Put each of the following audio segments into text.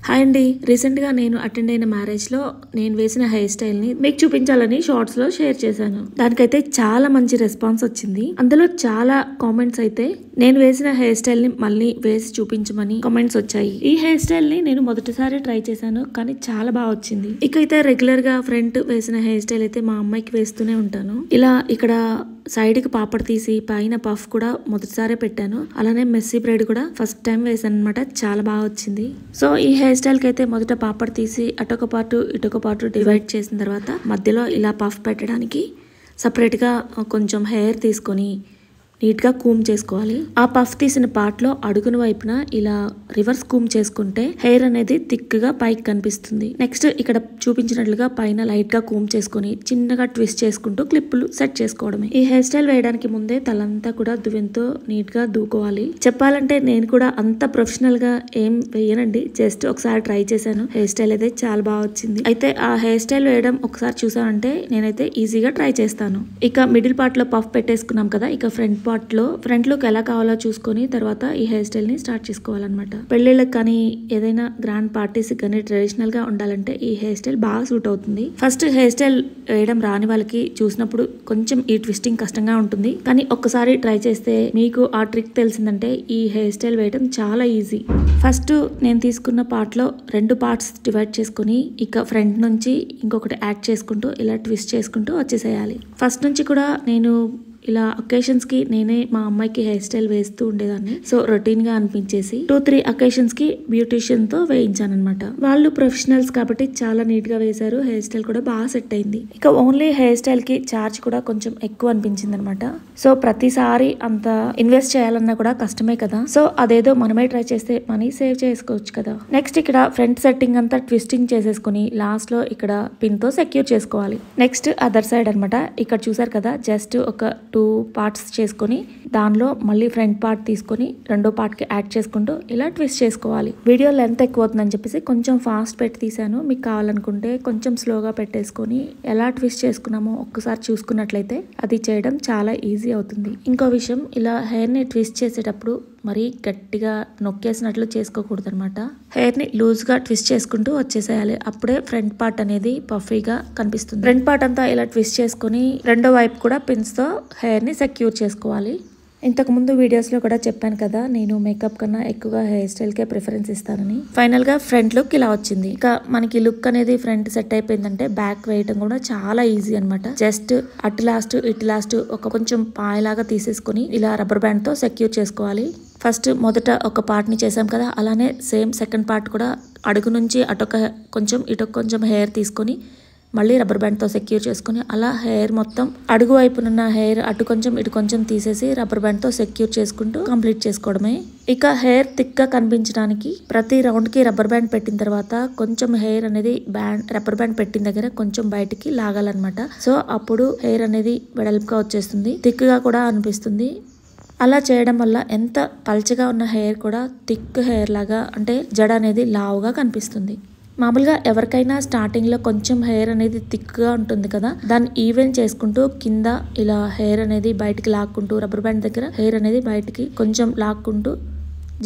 Hi అండి, రీసెంట్గా నేను అటెండ్ అయిన మ్యారేజ్లో నేను వేసిన హెయిర్ స్టైల్ని మీకు చూపించాలని షార్ట్స్లో షేర్ చేశాను. దానికైతే చాలా మంచి రెస్పాన్స్ వచ్చింది. అందులో చాలా కామెంట్స్ అయితే నేను వేసిన హెయిర్ స్టైల్ని మళ్ళీ వేసి చూపించమని కామెంట్స్ వచ్చాయి. ఈ హెయిర్ స్టైల్ని నేను మొదటిసారి ట్రై చేశాను, కానీ చాలా బాగా వచ్చింది. ఇకైతే రెగ్యులర్గా ఫ్రంట్ వేసిన హెయిర్ స్టైల్ అయితే మా అమ్మాయికి వేస్తూనే ఉంటాను. ఇలా ఇక్కడ సైడ్కి పాపడ్ తీసి పైన పఫ్ కూడా మొదటిసారి పెట్టాను. అలానే మెస్సీ బ్రైడ్ కూడా ఫస్ట్ టైం వేసాను అనమాట. చాలా బాగా వచ్చింది. సో ఈ హెయిర్ స్టైల్ కి అయితే మొదట పాపడ్ తీసి అటొక పార్ట్ ఇటొక పార్ట్ డివైడ్ చేసిన తర్వాత మధ్యలో ఇలా పఫ్ పెట్టడానికి సపరేట్ గా కొంచెం హెయిర్ తీసుకొని నీట్ గా కూమ్ చేసుకోవాలి. ఆ పఫ్ తీసిన పార్ట్ లో అడుగున వైపున ఇలా రివర్స్ కూమ్ చేసుకుంటే హెయిర్ అనేది థిక్ గా పైకి కనిపిస్తుంది. నెక్స్ట్ ఇక్కడ చూపించినట్లుగా పైన లైట్ గా కూమ్ చేసుకుని చిన్నగా ట్విస్ట్ చేసుకుంటూ క్లిప్పులు సెట్ చేసుకోవడమే. ఈ హెయిర్ స్టైల్ వేయడానికి ముందే తలంతా కూడా దువ్వెంతో నీట్ గా దూకోవాలి. చెప్పాలంటే నేను కూడా అంత ప్రొఫెషనల్ గా ఏం వేయనండి, జస్ట్ ఒకసారి ట్రై చేశాను. హెయిర్ స్టైల్ అయితే చాలా బాగా వచ్చింది. అయితే ఆ హెయిర్ స్టైల్ వేయడం ఒకసారి చూసానంటే నేనైతే ఈజీగా ట్రై చేస్తాను. ఇక మిడిల్ పార్ట్ లో పఫ్ పెట్టేసుకున్నాం కదా, ఇక ఫ్రంట్ ఫ్రంట్ లుక్ ఎలా కావాలో చూసుకొని తర్వాత ఈ హెయిర్ స్టైల్ ని స్టార్ట్ చేసుకోవాలన్నమాట. పెళ్లిళ్ళకి కానీ ఏదైనా గ్రాండ్ పార్టీస్ కానీ ట్రెడిషనల్ గా ఉండాలంటే ఈ హెయిర్ స్టైల్ బాగా సూట్ అవుతుంది. ఫస్ట్ హెయిర్ స్టైల్ వేయడం రాని వాళ్ళకి చూసినప్పుడు కొంచెం ఈ ట్విస్టింగ్ కష్టంగా ఉంటుంది, కానీ ఒక్కసారి ట్రై చేస్తే మీకు ఆ ట్రిక్ తెలిసిందంటే ఈ హెయిర్ స్టైల్ వేయడం చాలా ఈజీ. ఫస్ట్ నేను తీసుకున్న పార్ట్ లో 2 పార్ట్స్ డివైడ్ చేసుకుని ఇక ఫ్రంట్ నుంచి ఇంకొకటి యాడ్ చేసుకుంటూ ఇలా ట్విస్ట్ చేసుకుంటూ వచ్చేసేయాలి. ఫస్ట్ నుంచి కూడా నేను ఇలా అకేషన్స్ కి నేనే మా అమ్మాయికి హెయిర్ స్టైల్ వేస్తూ ఉండేదాన్ని. సో రొటీన్ గా అనిపించేసి 2-3 అకేషన్స్ కి బ్యూటిషియన్ తో వేయించాను అనమాట. వాళ్ళు ప్రొఫెషనల్స్ కాబట్టి చాలా నీట్ గా వేశారు. హెయిర్ స్టైల్ కూడా బాగా సెట్ అయింది. ఇక ఓన్లీ హెయిర్ స్టైల్ కి ఛార్జ్ కూడా కొంచెం ఎక్కువ అనిపించింది అనమాట. సో ప్రతిసారి అంత ఇన్వెస్ట్ చేయాలన్నా కూడా కష్టమే కదా. సో అదేదో మనమే ట్రై చేస్తే మనీ సేవ్ చేసుకోవచ్చు కదా. నెక్స్ట్ ఇక్కడ ఫ్రంట్ సెట్టింగ్ అంతా ట్విస్టింగ్ చేసేసుకుని లాస్ట్ లో ఇక్కడ పిన్ తో సెక్యూర్ చేసుకోవాలి. నెక్స్ట్ అదర్ సైడ్ అనమాట. ఇక్కడ చూసారు కదా, జస్ట్ ఒక 2 పార్ట్స్ చేసుకొని దానిలో మళ్ళీ ఫ్రంట్ పార్ట్ తీసుకొని రెండో పార్ట్ కి యాడ్ చేసుకుంటూ ఇలా ట్విస్ట్ చేసుకోవాలి. వీడియో లెంత్ ఎక్కువ అవుతుందని చెప్పేసి కొంచెం ఫాస్ట్ పెట్టి తీసాను. మీకు కావాలనుకుంటే కొంచెం స్లోగా పెట్టేసుకొని ఎలా ట్విస్ట్ చేసుకున్నామో ఒక్కసారి చూసుకున్నట్లయితే అది చేయడం చాలా ఈజీ అవుతుంది. ఇంకో విషయం, ఇలా హెయిర్ ని ట్విస్ట్ చేసేటప్పుడు మరీ గట్టిగా నొక్కేసినట్లు చేసుకోకూడదు అనమాట. హెయిర్ ని లూజ్ గా ట్విస్ట్ చేసుకుంటూ వచ్చేసేయాలి. అప్పుడే ఫ్రంట్ పార్ట్ అనేది పఫీగా కనిపిస్తుంది. ఫ్రంట్ పార్ట్ అంతా ఇలా ట్విస్ట్ చేసుకుని రెండో వైపు కూడా పిన్స్ తో హెయిర్ ని సెక్యూర్ చేసుకోవాలి. ఇంతకు ముందు వీడియోస్ లో కూడా చెప్పాను కదా, నేను మేకప్ కన్నా ఎక్కువగా హెయిర్ స్టైల్ కే ప్రిఫరెన్స్ ఇస్తానని. ఫైనల్ గా ఫ్రంట్ లుక్ ఇలా వచ్చింది. ఇక మనకి లుక్ అనేది ఫ్రంట్ సెట్ అయిపోయిందంటే బ్యాక్ వేయడం కూడా చాలా ఈజీ అనమాట. జస్ట్ అటు లాస్ట్ ఇటు లాస్ట్ ఒక కొంచెం పాయలాగా తీసేసుకుని ఇలా రబ్బర్ బ్యాండ్ తో సెక్యూర్ చేసుకోవాలి. ఫస్ట్ మొదట ఒక పార్ట్ ని చేసాం కదా, అలానే సేమ్ సెకండ్ పార్ట్ కూడా అడుగు నుంచి అటొక కొంచెం ఇటొక కొంచెం హెయిర్ తీసుకొని మళ్ళీ రబ్బర్ బ్యాండ్ తో సెక్యూర్ చేసుకుని అలా హెయిర్ మొత్తం అడుగు వైపునున్న హెయిర్ అటు కొంచెం ఇటు కొంచెం తీసేసి రబ్బర్ బ్యాండ్ తో సెక్యూర్ చేసుకుంటూ కంప్లీట్ చేసుకోవడమే. ఇక హెయిర్ థిక్ గా కనిపించడానికి ప్రతి రౌండ్ కి రబ్బర్ బ్యాండ్ పెట్టిన తర్వాత కొంచెం హెయిర్ అనేది రబ్బర్ బ్యాండ్ పెట్టిన దగ్గర కొంచెం బయటికి లాగాలన్నమాట. సో అప్పుడు హెయిర్ అనేది వెడల్పుగా వచ్చేస్తుంది, థిక్ గా కూడా అనిపిస్తుంది. అలా చేయడం వల్ల ఎంత పల్చగా ఉన్న హెయిర్ కూడా థిక్ హెయిర్ లాగా, అంటే జడ అనేది లావుగా కనిపిస్తుంది. మామూలుగా ఎవరికైనా స్టార్టింగ్ లో కొంచెం హెయిర్ అనేది థిక్ గా ఉంటుంది కదా, దాన్ని ఈవెన్ చేసుకుంటూ కింద ఇలా హెయిర్ అనేది బయటికి లాక్కుంటూ రబ్బర్ బ్యాండ్ దగ్గర హెయిర్ అనేది బయటికి కొంచెం లాక్కుంటూ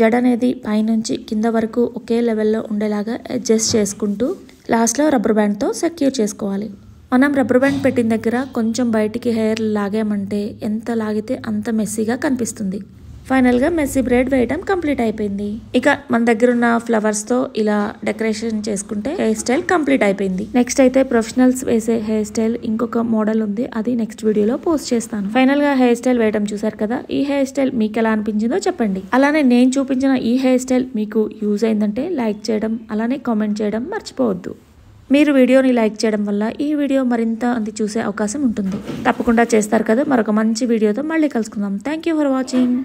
జడ అనేది పైనుంచి కింద వరకు ఒకే లెవెల్లో ఉండేలాగా అడ్జస్ట్ చేసుకుంటూ లాస్ట్ లో రబ్బర్ బ్యాండ్ తో సెక్యూర్ చేసుకోవాలి. మనం రబ్బర్ బ్యాండ్ పెట్టిన దగ్గర కొంచెం బయటికి హెయిర్ లాగామంటే ఎంత లాగితే అంత మెస్సీగా కనిపిస్తుంది. ఫైనల్ గా మెస్సీ బ్రైడ్ వేయడం కంప్లీట్ అయిపోయింది. ఇక మన దగ్గర ఉన్న ఫ్లవర్స్ తో ఇలా డెకరేషన్ చేసుకుంటే హెయిర్ స్టైల్ కంప్లీట్ అయిపోయింది. నెక్స్ట్ అయితే ప్రొఫెషనల్స్ వేసే హెయిర్ స్టైల్ ఇంకొక మోడల్ ఉంది, అది నెక్స్ట్ వీడియోలో పోస్ట్ చేస్తాను. ఫైనల్ గా హెయిర్ స్టైల్ వేయడం చూసారు కదా, ఈ హెయిర్ స్టైల్ మీకు ఎలా అనిపించిందో చెప్పండి. అలానే నేను చూపించిన ఈ హెయిర్ స్టైల్ మీకు యూజ్ అయిందంటే లైక్ చేయడం అలానే కామెంట్ చేయడం మర్చిపోవద్దు. మీరు వీడియోని లైక్ చేయడం వల్ల ఈ వీడియో మరింత మంది చూసే అవకాశం ఉంటుంది. తప్పకుండా చేస్తారు కదా. మరొక మంచి వీడియోతో మళ్ళీ కలుసుకుందాం. Thank you for watching.